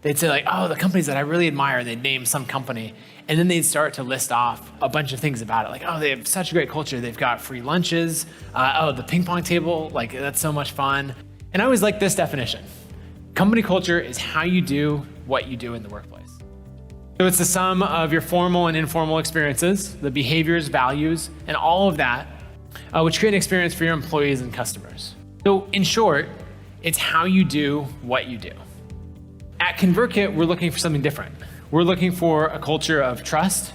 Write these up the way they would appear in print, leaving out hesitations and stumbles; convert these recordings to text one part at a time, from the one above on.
They'd say like, oh, the companies that I really admire, and they'd name some company. And then they'd start to list off a bunch of things about it. Like, oh, they have such a great culture. They've got free lunches. Oh, the ping pong table, like that's so much fun. And I always like this definition. Company culture is how you do what you do in the workplace. So it's the sum of your formal and informal experiences, the behaviors, values, and all of that, which create an experience for your employees and customers. So in short, it's how you do what you do. At ConvertKit, we're looking for something different. We're looking for a culture of trust,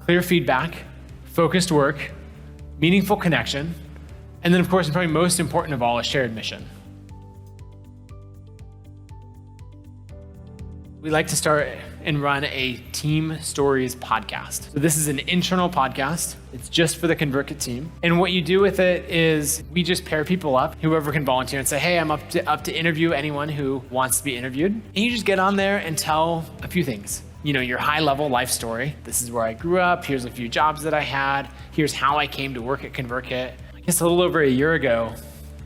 clear feedback, focused work, meaningful connection, and then of course, and probably most important of all, a shared mission. We like to start and run a Team Stories podcast. So this is an internal podcast. It's just for the ConvertKit team. And what you do with it is we just pair people up, whoever can volunteer, and say, hey, I'm up to interview anyone who wants to be interviewed. And you just get on there and tell a few things. You know, your high level life story. This is where I grew up. Here's a few jobs that I had. Here's how I came to work at ConvertKit. I guess a little over a year ago,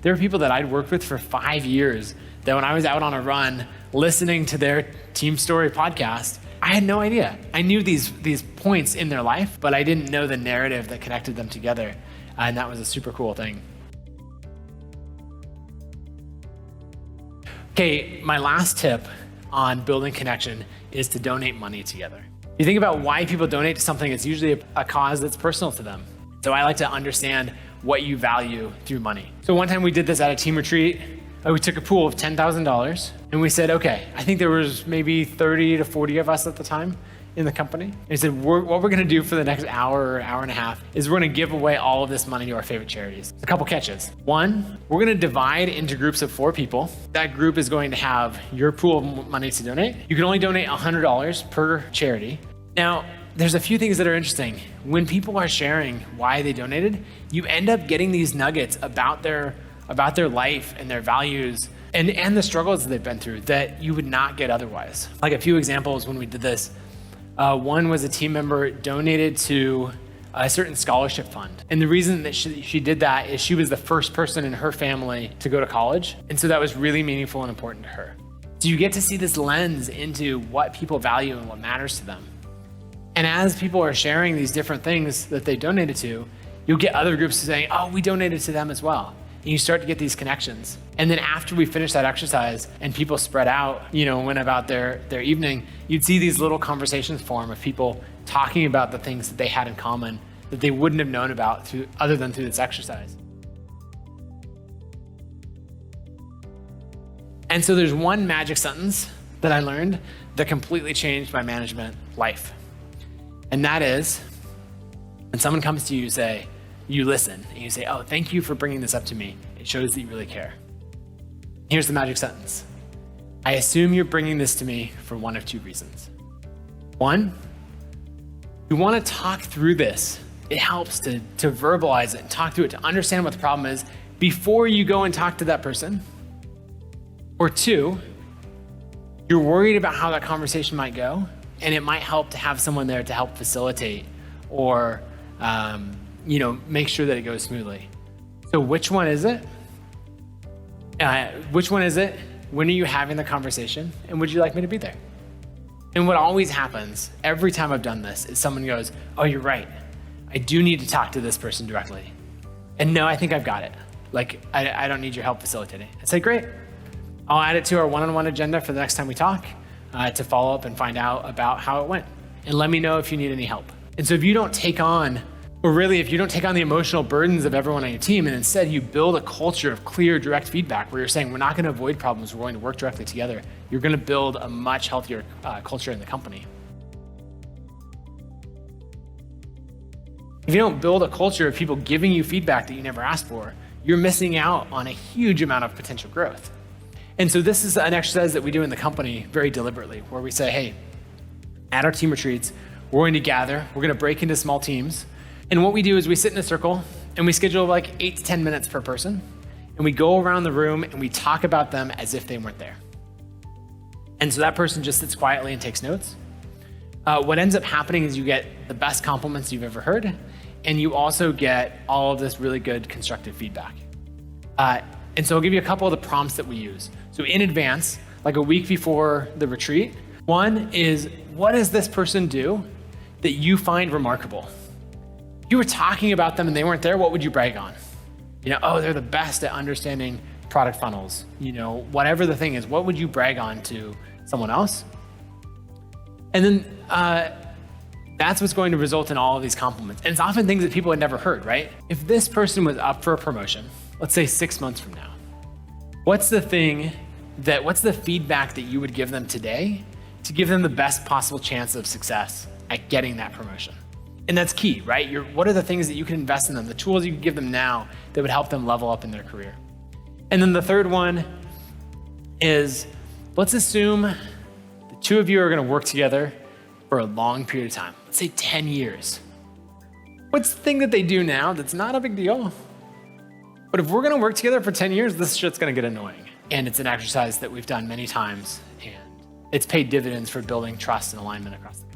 there were people that I'd worked with for 5 years that when I was out on a run, listening to their Team Story podcast, I had no idea. I knew these points in their life, but I didn't know the narrative that connected them together. And that was a super cool thing. Okay, my last tip on building connection is to donate money together. You think about why people donate to something, it's usually a cause that's personal to them. So I like to understand what you value through money. So one time we did this at a team retreat. We took a pool of $10,000 and we said, okay, I think there was maybe 30 to 40 of us at the time in the company. And we said, what we're gonna do for the next hour or hour and a half is we're gonna give away all of this money to our favorite charities. A couple catches. One, we're gonna divide into groups of 4 people. That group is going to have your pool of money to donate. You can only donate $100 per charity. Now, there's a few things that are interesting. When people are sharing why they donated, you end up getting these nuggets about their life and their values and the struggles that they've been through that you would not get otherwise. Like a few examples when we did this, one was a team member donated to a certain scholarship fund. And the reason that she did that is she was the first person in her family to go to college. And so that was really meaningful and important to her. So you get to see this lens into what people value and what matters to them. And as people are sharing these different things that they donated to, you'll get other groups saying, oh, we donated to them as well. And you start to get these connections. And then after we finish that exercise and people spread out, went about their evening, you'd see these little conversations form of people talking about the things that they had in common that they wouldn't have known about other than through this exercise. And so there's one magic sentence that I learned that completely changed my management life. And that is, when someone comes to you, you listen, and you say, oh, thank you for bringing this up to me. It shows that you really care. Here's the magic sentence. I assume you're bringing this to me for one of 2 reasons. One, you want to talk through this. It helps to verbalize it and talk through it, to understand what the problem is before you go and talk to that person. Or 2, you're worried about how that conversation might go, and it might help to have someone there to help facilitate or make sure that it goes smoothly. So which one is it? When are you having the conversation? And would you like me to be there? And what always happens every time I've done this is someone goes, oh, you're right. I do need to talk to this person directly. And no, I think I've got it. Like, I don't need your help facilitating. I say, great. I'll add it to our one-on-one agenda for the next time we talk to follow up and find out about how it went. And let me know if you need any help. And so if you don't take on the emotional burdens of everyone on your team, and instead you build a culture of clear, direct feedback where you're saying, we're not going to avoid problems, we're going to work directly together, you're going to build a much healthier culture in the company. If you don't build a culture of people giving you feedback that you never asked for, you're missing out on a huge amount of potential growth. And so this is an exercise that we do in the company very deliberately, where we say, hey, at our team retreats, we're going to gather, we're going to break into small teams. And what we do is we sit in a circle and we schedule like 8 to 10 minutes per person. And we go around the room and we talk about them as if they weren't there. And so that person just sits quietly and takes notes. What ends up happening is you get the best compliments you've ever heard. And you also get all of this really good constructive feedback. And so I'll give you a couple of the prompts that we use. So in advance, like a week before the retreat. One is, what does this person do that you find remarkable? If you were talking about them and they weren't there, what would you brag on? Oh, they're the best at understanding product funnels. Whatever the thing is, what would you brag on to someone else? And then that's what's going to result in all of these compliments. And it's often things that people had never heard, right? If this person was up for a promotion, let's say 6 months from now, what's the feedback that you would give them today to give them the best possible chance of success at getting that promotion? And that's key, right? What are the things that you can invest in them, the tools you can give them now that would help them level up in their career? And then the third one is, let's assume the two of you are going to work together for a long period of time. Let's say 10 years. What's the thing that they do now that's not a big deal? But if we're going to work together for 10 years, this shit's going to get annoying. And it's an exercise that we've done many times, and it's paid dividends for building trust and alignment across the